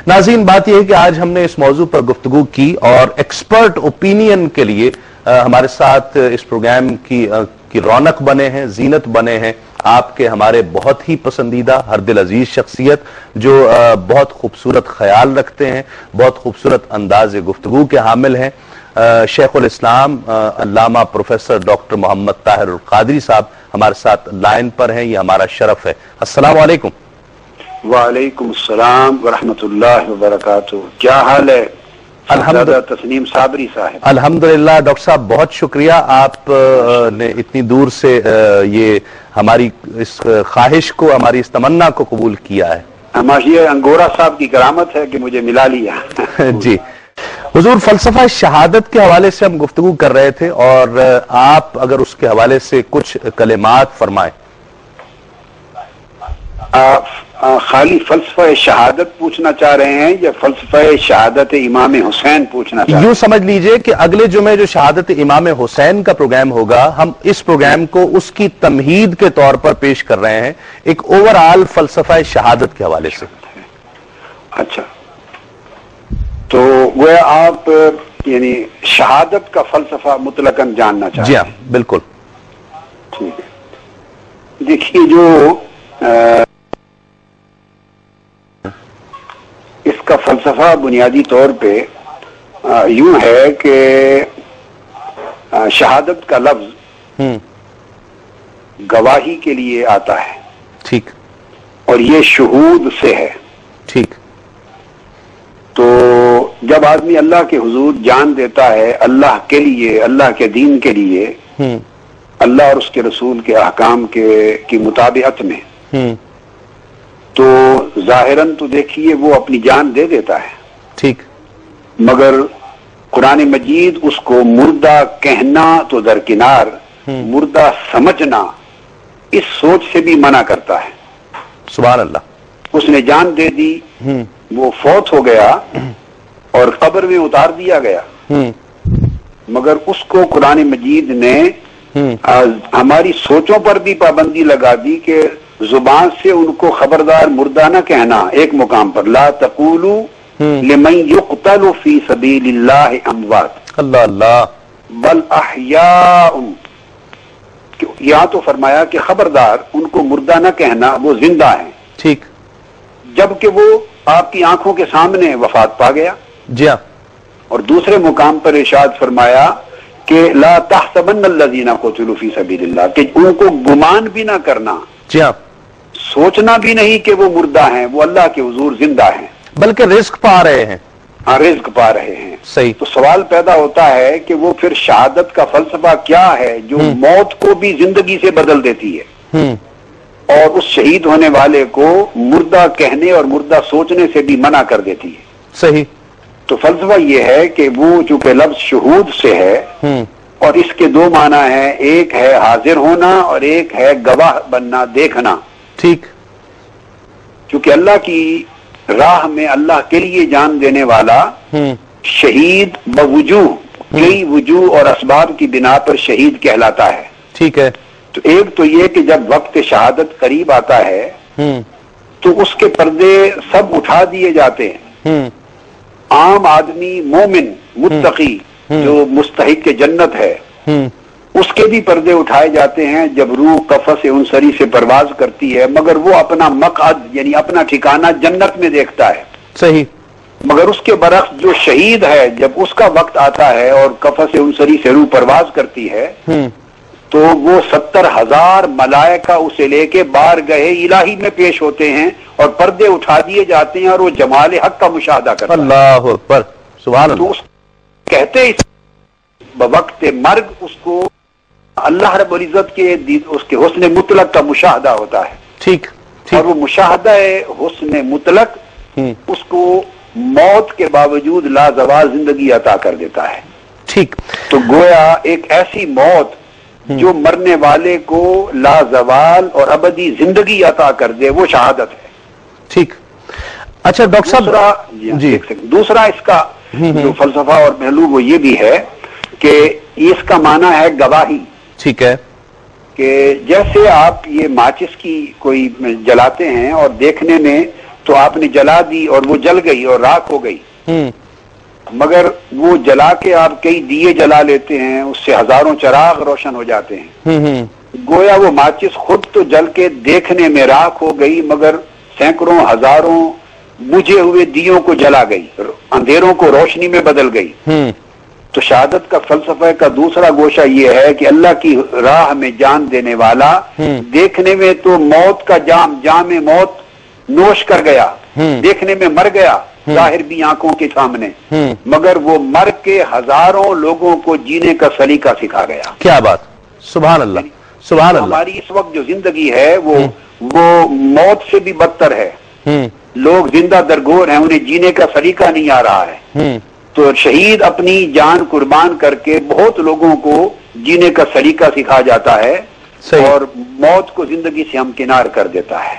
ناظرین، بات یہ ہے کہ آج ہم نے اس موضوع پر گفتگو کی اور ایکسپرٹ اوپینین کے لیے ہمارے ساتھ اس پروگرام کی رونق بنے ہیں، زینت بنے ہیں آپ کے ہمارے بہت ہی پسندیدہ ہر دل عزیز شخصیت جو بہت خوبصورت خیال رکھتے ہیں، بہت خوبصورت انداز گفتگو کے حامل ہیں، شیخ الاسلام علامہ پروفیسر ڈاکٹر محمد طاہر القادری صاحب ہمارے ساتھ لائن پر ہیں۔ یہ ہمارا شرف ہے۔ السلام علیکم۔ وعلیکم السلام ورحمۃ اللہ وبرکاتہ۔ کیا حال ہے تسنیم صابری صاحب؟ الحمدللہ ڈاکٹر صاحب، بہت شکریہ، آپ نے اتنی دور سے یہ ہماری اس خواہش کو، ہماری اس تمنا کو قبول کیا ہے۔ ہماری انگورا صاحب کی کرامت ہے کہ مجھے ملا لیا۔ جی حضور، فلسفہ شہادت کے حوالے سے ہم گفتگو کر رہے تھے اور آپ اگر اس کے حوالے سے کچھ کلمات فرمائیں۔ خالی فلسفہ شہادت پوچھنا چاہ رہے ہیں یا فلسفہ شہادت امام حسین پوچھنا چاہ رہے ہیں؟ یوں سمجھ لیجئے کہ اگلے جمعے جو شہادت امام حسین کا پروگرام ہوگا، ہم اس پروگرام کو اس کی تمہید کے طور پر پیش کر رہے ہیں، ایک اوورآل فلسفہ شہادت کے حوالے سے۔ اچھا، تو وہ آپ یعنی شہادت کا فلسفہ مطلقاً جاننا چاہتے ہیں؟ جی ہاں، بالکل۔ ٹھیک ہے، دیکھیے جو اس کا فلسفہ بنیادی طور پہ یوں ہے کہ شہادت کا لفظ گواہی کے لیے آتا ہے، ٹھیک، اور یہ شہود سے ہے، ٹھیک۔ تو جب آدمی اللہ کے حضور جان دیتا ہے اللہ کے لیے، اللہ کے دین کے لیے، اللہ اور اس کے رسول کے احکام کی مطابقت میں، تو ظاہراً تو دیکھیے وہ اپنی جان دے دیتا ہے، ٹھیک، مگر قرآن مجید اس کو مردہ کہنا تو درکنار، مردہ سمجھنا اس سوچ سے بھی منع کرتا ہے۔ سبحان اللہ۔ اس نے جان دے دی، وہ فوت ہو گیا اور قبر میں اتار دیا گیا، مگر اس کو قرآن مجید نے ہماری سوچوں پر بھی پابندی لگا دی کہ زبان سے ان کو خبردار مردہ نہ کہنا۔ ایک مقام پر لا تقولوا لمن يقتل فی سبیل اللہ اموات اللہ اللہ بل احیاء، یہاں تو فرمایا کہ خبردار ان کو مردہ نہ کہنا، وہ زندہ ہیں، ٹھیک، جبکہ وہ آپ کی آنکھوں کے سامنے وفات پا گیا۔ جی ہاں۔ اور دوسرے مقام پر ارشاد فرمایا کہ لا تحسبن الذین قتلوا فی سبیل اللہ، کہ ان کو گمان بھی نہ کرنا، جی ہاں، سوچنا بھی نہیں کہ وہ مردہ ہیں، وہ اللہ کے حضور زندہ ہیں، بلکہ رزق پا رہے ہیں۔ ہاں، رزق پا رہے ہیں۔ صحیح۔ تو سوال پیدا ہوتا ہے کہ وہ پھر شہادت کا فلسفہ کیا ہے جو موت کو بھی زندگی سے بدل دیتی ہے اور اس شہید ہونے والے کو مردہ کہنے اور مردہ سوچنے سے بھی منع کر دیتی ہے؟ صحیح۔ تو فلسفہ یہ ہے کہ وہ چونکہ لفظ شہود سے ہے اور اس کے دو معنی ہیں، ایک ہے حاضر ہونا اور ایک ہے گواہ بننا، دیکھنا۔ ٹھیک۔ کیونکہ اللہ کی راہ میں اللہ کے لیے جان دینے والا شہید بوجوہ، کئی وجوہ اور اسباب کی بنا پر شہید کہلاتا ہے۔ ٹھیک ہے۔ تو ایک تو یہ کہ جب وقت شہادت قریب آتا ہے تو اس کے پردے سب اٹھا دیے جاتے ہیں۔ عام آدمی، مومن، متقی جو مستحق جنت ہے، اس کے بھی پردے اٹھائے جاتے ہیں جب روح قفس انصری سے پرواز کرتی ہے، مگر وہ اپنا مقعد یعنی اپنا ٹھکانہ جنت میں دیکھتا ہے۔ صحیح۔ مگر اس کے برعکس جو شہید ہے، جب اس کا وقت آتا ہے اور قفس انصری سے روح پرواز کرتی ہے تو وہ 70,000 ملائکہ اسے لے کے بارگاہ الہی میں پیش ہوتے ہیں اور پردے اٹھا دیے جاتے ہیں اور وہ جمال حق کا مشاہدہ کرتا ہے۔ اللہ اکبر، سبحان اللہ۔ تو اس کہتے ہیں بوقت مرگ اس کو اللہ رب العزت کے اس کے حسن مطلق کا مشاہدہ ہوتا ہے۔ ٹھیک، اور وہ مشاہدہ حسن مطلق اس کو موت کے باوجود لازوال زندگی عطا کر دیتا ہے۔ ٹھیک۔ تو گویا ایک ایسی موت جو مرنے والے کو لازوال اور ابدی زندگی عطا کر دے، وہ شہادت ہے۔ ٹھیک۔ اچھا ڈاکٹر صاحب، جی دوسرا اس کا جو فلسفہ اور پہلو وہ یہ بھی ہے کہ اس کا معنی ہے گواہی۔ ٹھیک ہے۔ کہ جیسے آپ یہ ماچس کی کوئی جلاتے ہیں اور دیکھنے میں تو آپ نے جلا دی اور وہ جل گئی اور راکھ ہو گئی. مگر وہ جلا کے آپ کئی دیے جلا لیتے ہیں, اس سے ہزاروں چراغ روشن ہو جاتے ہیں. گویا وہ ماچس خود تو جل کے دیکھنے میں راکھ ہو گئی, مگر سینکڑوں ہزاروں بجھے ہوئے دیوں کو جلا گئی, اندھیروں کو روشنی میں بدل گئی. تو شہادت کا فلسفہ کا دوسرا گوشہ یہ ہے کہ اللہ کی راہ میں جان دینے والا دیکھنے میں تو موت کا جام موت نوش کر گیا, دیکھنے میں مر گیا, ظاہر بھی آنکھوں کے سامنے, مگر وہ مر کے ہزاروں لوگوں کو جینے کا سلیقہ سکھا گیا. کیا بات, سبحان اللہ, سبحان اللہ. ہماری اس وقت جو زندگی ہے وہ موت سے بھی بدتر ہے. لوگ زندہ درگور ہیں, انہیں جینے کا سلیقہ نہیں آ رہا ہے. تو شہید اپنی جان قربان کر کے بہت لوگوں کو جینے کا سلیقہ سکھا جاتا ہے اور موت کو زندگی سے ہمکنار کر دیتا ہے.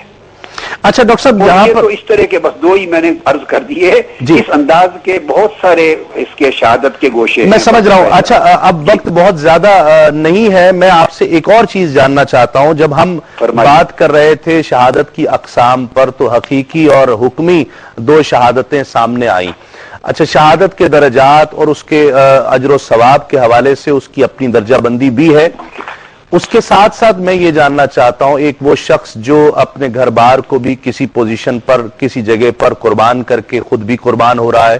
اچھا ڈاکٹر صاحب, یہاں پر تو اس طرح کے بس دو ہی میں نے عرض کر دیے, اس انداز کے بہت سارے اس کے شہادت کے گوشے میں سمجھ رہا ہوں. اچھا, اب وقت بہت زیادہ نہیں ہے, میں آپ سے ایک اور چیز جاننا چاہتا ہوں. جب ہم بات کر رہے تھے شہادت کی اقسام پر تو حقیقی اور حکمی دو شہادتیں سامنے آئیں. اچھا, شہادت کے درجات اور اس کے اجر و ثواب کے حوالے سے اس کی اپنی درجہ بندی بھی ہے. اس کے ساتھ ساتھ میں یہ جاننا چاہتا ہوں, ایک وہ شخص جو اپنے گھر بار کو بھی کسی پوزیشن پر کسی جگہ پر قربان کر کے خود بھی قربان ہو رہا ہے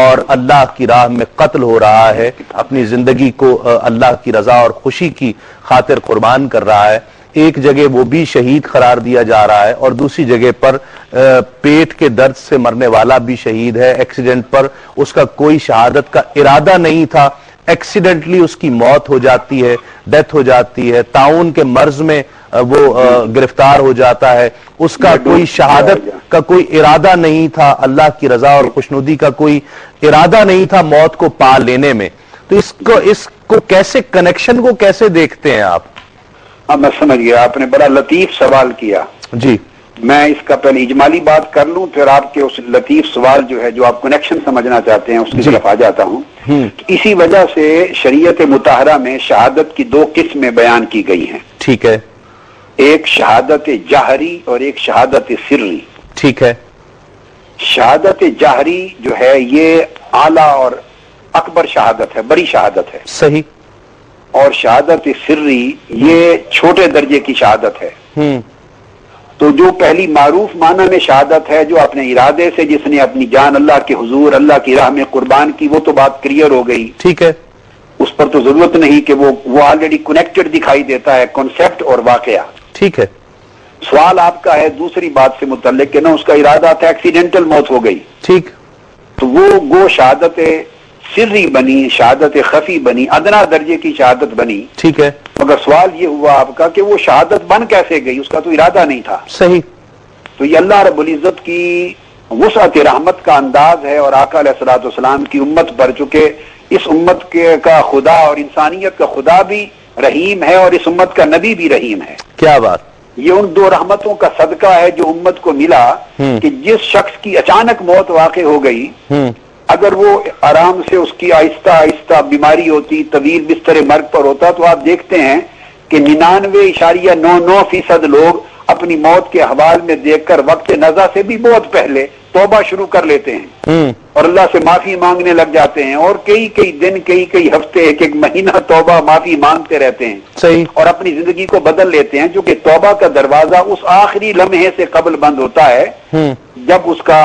اور اللہ کی راہ میں قتل ہو رہا ہے, اپنی زندگی کو اللہ کی رضا اور خوشی کی خاطر قربان کر رہا ہے. ایک جگہ وہ بھی شہید قرار دیا جا رہا ہے اور دوسری جگہ پر پیٹ کے درد سے مرنے والا بھی شہید ہے ایکسیڈنٹ پر. اس کا کوئی شہادت کا ارادہ نہیں تھا, ایکسیڈنٹلی اس کی موت ہو جاتی ہے, ڈیتھ ہو جاتی ہے, تعاون کے مرض میں وہ گرفتار ہو جاتا ہے. اس کا کوئی شہادت کا کوئی ارادہ نہیں تھا, اللہ کی رضا اور خوشنودی کا کوئی ارادہ نہیں تھا موت کو پا لینے میں. تو اس کو کیسے, کنیکشن کو کیسے دیکھتے ہیں آپ؟ میں سمجھ گیا, آپ نے بڑا لطیف سوال کیا. جی, میں اس کا پہلے اجمالی بات کر لوں, پھر آپ کے اس لطیف سوال جو ہے جو آپ کنیکشن سمجھنا چاہتے ہیں اس کی طرف آ جاتا ہوں. اسی وجہ سے شریعت مطہرہ میں شہادت کی دو قسمیں بیان کی گئی ہیں. ٹھیک ہے. ایک شہادت جہری اور ایک شہادت سری. ٹھیک ہے. شہادت جہری جو ہے یہ اعلیٰ اور اکبر شہادت ہے, بڑی شہادت ہے. صحیح. اور شہادت سری یہ چھوٹے درجے کی شہادت ہے. تو جو پہلی معروف معنی میں شہادت ہے, جو اپنے ارادے سے جس نے اپنی جان اللہ کے حضور اللہ کی راہ میں قربان کی, وہ تو بات کلیئر ہو گئی. ٹھیک ہے. اس پر تو ضرورت نہیں کہ وہ آلریڈی کنیکٹڈ دکھائی دیتا ہے, کنسپٹ اور واقعہ. ٹھیک ہے. سوال آپ کا ہے دوسری بات سے متعلق کہ نہ اس کا ارادہ تھا, ایکسیڈنٹل موت ہو گئی. ٹھیک. تو وہ شہادت سری بنی, شہادت خفی بنی, ادنا درجے کی شہادت بنی. ٹھیک ہے. مگر سوال یہ ہوا آپ کا کہ وہ شہادت بن کیسے گئی, اس کا تو ارادہ نہیں تھا. صحیح. تو یہ اللہ رب العزت کی وسعت رحمت کا انداز ہے اور آقا علیہ الصلوۃ والسلام کی امت پر, چونکہ اس امت کا خدا اور انسانیت کا خدا بھی رحیم ہے اور اس امت کا نبی بھی رحیم ہے. کیا بات. یہ ان دو رحمتوں کا صدقہ ہے جو امت کو ملا کہ جس شخص کی اچانک موت واقع ہو گئی, اگر وہ آرام سے اس کی آہستہ آہستہ بیماری ہوتی, طویل بستر مرگ پر ہوتا, تو آپ دیکھتے ہیں کہ 99.99% لوگ اپنی موت کے حوال میں دیکھ کر وقت نزا سے بھی بہت پہلے توبہ شروع کر لیتے ہیں اور اللہ سے معافی مانگنے لگ جاتے ہیں, اور کئی دن کئی ہفتے ایک مہینہ توبہ معافی مانگتے رہتے ہیں. صحیح. اور اپنی زندگی کو بدل لیتے ہیں, جو کہ توبہ کا دروازہ اس آخری لمحے سے قبل بند ہوتا ہے جب اس کا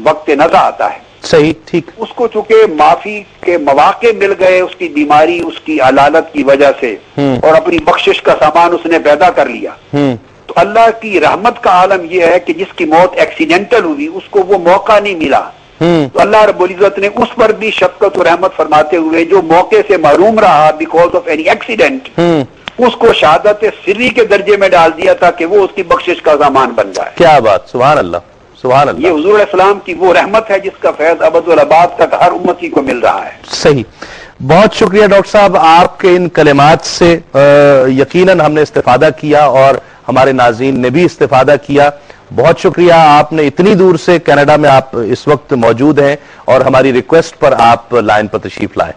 وقت نزا آتا ہے. صحیح. ٹھیک. اس کو چونکہ معافی کے مواقع مل گئے اس کی بیماری, اس کی علالت کی وجہ سے, اور اپنی بخشش کا سامان اس نے پیدا کر لیا. تو اللہ کی رحمت کا عالم یہ ہے کہ جس کی موت ایکسیڈنٹل ہوئی اس کو وہ موقع نہیں ملا. تو اللہ رب العزت نے اس پر بھی شفقت و رحمت فرماتے ہوئے جو موقع سے محروم رہا بیکاز آف اینی ایکسیڈنٹ, اس کو شہادت سری کے درجے میں ڈال دیا تھا کہ وہ اس کی بخشش کا سامان بن جائے. کیا بات. سبحان اللہ. سبحان اللہ. یہ حضور علیہ السلام کی وہ رحمت ہے جس کا فیض ابد الاباد تک ہر امتی کو مل رہا ہے. صحیح. بہت شکریہ ڈاکٹر صاحب, آپ کے ان کلمات سے یقیناً ہم نے استفادہ کیا اور ہمارے ناظرین نے بھی استفادہ کیا. بہت شکریہ, آپ نے اتنی دور سے کینیڈا میں آپ اس وقت موجود ہیں اور ہماری ریکویسٹ پر آپ لائن پر تشریف لائے.